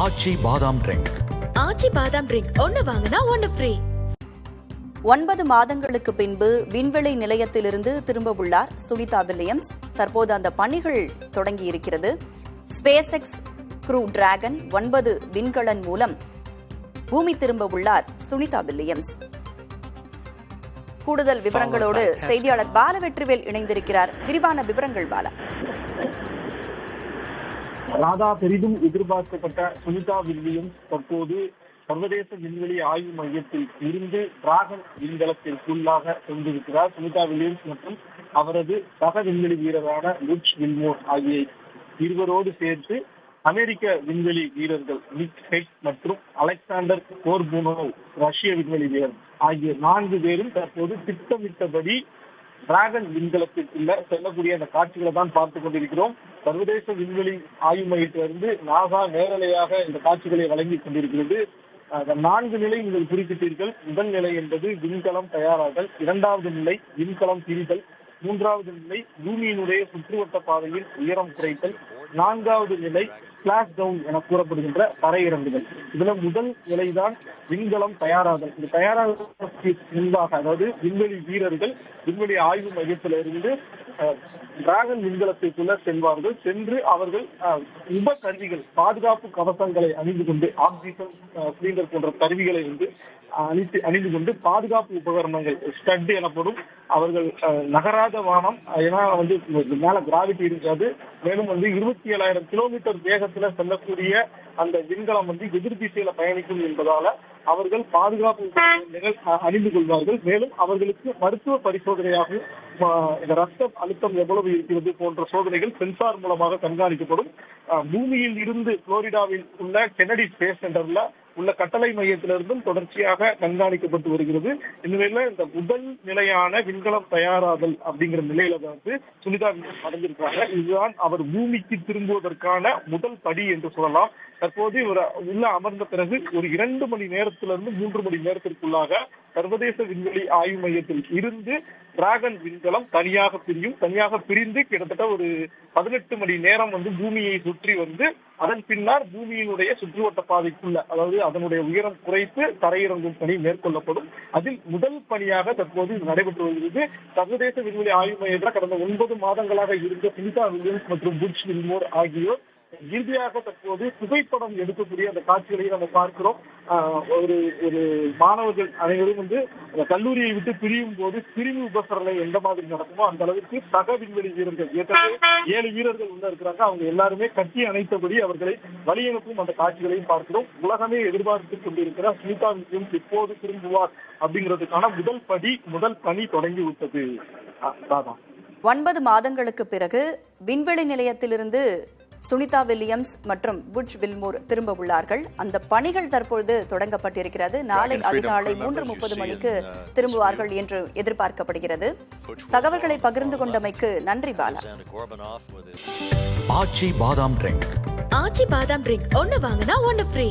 ஆச்சி பாதாம் ட்ரிங்க். ஆச்சி பாதாம் ட்ரிங்க் ஒன்னு வாங்கினா ஒன்னு ஃப்ரீ. 9 மாதங்களுக்கு பின்பு விண்வெளி நிலையத்திலிருந்து திரும்ப உள்ளார் சுனிதா வில்லியம்ஸ். தற்போது அந்த பணிகள் தொடங்கியிருக்கிறது. ஸ்பேஸ் எக்ஸ் க்ரூ டிராகன் 9 விண்கலன் மூலம் பூமி திரும்ப உள்ளார் சுனிதா வில்லியம்ஸ். கூடுதல் விவரங்களோடு செய்தியாளர் பாலவெற்றிவேல் இணைந்திருக்கிறார். விரிவான விவரங்கள் பாலா. ராதா, பெரிதும் எதிர்பார்க்கப்பட்ட சுனிதா வில்லியம்ஸ் தற்போது சர்வதேச விண்வெளி ஆய்வு மையத்தில் இருந்து டிராகன் விண்கலத்திற்குள்ளாக சென்றிருக்கிறார். சுனிதா வில்லியம்ஸ் மற்றும் அவரது சக விண்வெளி வீரரான புட்ச் வில்மோர் ஆகிய இருவரோடு சேர்த்து அமெரிக்க விண்வெளி வீரர்கள் நிக் ஹெட் மற்றும் அலெக்சாண்டர் கோர்புனோவ் ரஷ்ய விண்வெளி வீரர் ஆகிய 4 பேரும் தற்போது திட்டமிட்டபடி டிராகன் விண்கலத்திற்குள்ள செல்லக்கூடிய அந்த காட்சிகளை தான் பார்த்துக் கொண்டிருக்கிறோம். சர்வதேச விண்வெளி ஆய்வு மையத்திலிருந்து நாசா நேரலையாக இந்த காட்சிகளை வழங்கிக் கொண்டிருக்கிறது. 4 நிலை நீங்கள் குறிப்பிட்டீர்கள். முதல் நிலை என்பது விண்கலம் தயாராதல், 2வது நிலை விண்கலம் பிரிதல், 3வது நிலை பூமியினுடைய சுற்றுவட்ட பாதையில் உயரம் குறைத்தல், 4வது நிலை ஸ்பிளாஷ் டவுன் என கூறப்படுகின்ற தரையிறங்குதல். இதுல முதல் நிலைதான் விண்கலம் தயாராதல். இந்த தயாராதலுக்கு முன்பாக, அதாவது விண்வெளி வீரர்கள் விண்வெளி ஆய்வு மையத்திலிருந்து டிராகன் விண்கலத்திற்குள்ள செல்வார்கள். சென்று அவர்கள் உபகருவிகள், பாதுகாப்பு கவசங்களை அணிந்து கொண்டு, ஆக்சிஜன் சிலிண்டர் போன்ற கருவிகளை அணிந்து கொண்டு பாதுகாப்பு உபகரணங்கள் ஸ்டட் எனப்படும், அவர்கள் நகராத வானம், ஏன்னா மேல கிராவிட்டி இருக்காது. மேலும் 27,000 கிலோமீட்டர் வேகத்துல செல்லக்கூடிய அந்த விண்கலம் எதிர் திசையில பயணிக்கும் என்பதால அவர்கள் பாதுகாப்பு அணிந்து கொள்வார்கள். மேலும் அவர்களுக்கு மருத்துவ பரிசோதனையாகவும் இந்த ரத்த அழுத்தம் எவ்வளவு இருக்கிறது போன்ற சோதனைகள் சென்சார் மூலமாக கண்காணிக்கப்படும். பூமியில் இருந்து புளோரிடாவில் உள்ள கென்னடி ஸ்பேஸ் சென்டர்ல உள்ள கட்டளை மையத்திலிருந்தும் தொடர்ச்சியாக கண்காணிக்கப்பட்டு வருகிறது. இந்நிலையில இந்த முதல் நிலையான விண்கலம் தயாராதல் அப்படிங்கிற நிலையில சுனிதா அடைஞ்சிருக்காங்க. இதுதான் அவர் பூமிக்கு திரும்புவதற்கான முதல் படி என்று சொல்லலாம். தற்போது இவர் உள்ள அமர்ந்த பிறகு ஒரு 2 மணி நேரத்திலிருந்து 3 மணி நேரத்திற்குள்ளாக சர்வதேச விண்வெளி ஆய்வு மையத்தில் இருந்து டிராகன் விண்கலம் தனியாக பிரிந்து கிட்டத்தட்ட ஒரு 18 மணி நேரம் பூமியை சுற்றி அதன் பின்னர் பூமியினுடைய சுற்றுவட்ட பாதைக்குள்ள, அதாவது அதனுடைய உயரம் குறைத்து தரையிறங்கும் பணி மேற்கொள்ளப்படும். அதில் முதல் பணியாக தற்போது நடைபெற்று வருகிறது. சர்வதேச விண்வெளி ஆய்வு மையத்தில் கடந்த 9 மாதங்களாக இருந்த சுனிதா வில்லியம்ஸ் மற்றும் புட்ச் வில்மோர் ஆகியோர் இறுதியாக தற்போது புகைப்படம் எடுக்கக்கூடிய அந்த காட்சிகளை நம்ம பார்க்கிறோம். ஒரு மாணவர்கள் அனைவரும் கல்லூரியை விட்டு பிரியும் போது பிரிவு உபசரணை எந்த மாதிரி நடக்குமோ அந்த அளவிற்கு சக விண்வெளி வீரர்கள், 7 வீரர்கள் உள்ள இருக்கிறாங்க, அவங்க எல்லாருமே கட்டி அணைத்தபடி அவர்களை வழியனுப்பும் அந்த காட்சிகளையும் பார்க்கிறோம். உலகமே எதிர்பார்த்து கொண்டிருக்கிற சுனிதா வில்லியம்ஸ் எப்போது திரும்புவார் அப்படிங்கிறதுக்கான முதல் பணி தொடங்கி விட்டது. 9 மாதங்களுக்கு பிறகு விண்வெளி நிலையத்திலிருந்து சுனிதா வில்லியம்ஸ் மற்றும் புட்ச் வில்மோர் திரும்ப உள்ளார்கள். அந்த பணிகள் தற்பொழுது தொடங்கப்பட்டிருக்கிறது. நாளை அதிகாலை 3:30 மணிக்கு திரும்புவார்கள் என்று எதிர்பார்க்கப்படுகிறது. தகவல்களை பகிர்ந்து கொண்டமைக்கு நன்றி பாலா. ஆச்சி பாதாம் ட்ரிங்க். ஆச்சி பாதாம் ட்ரிங்க் ஒன்னு வாங்கினா ஒன்னு ஃப்ரீ.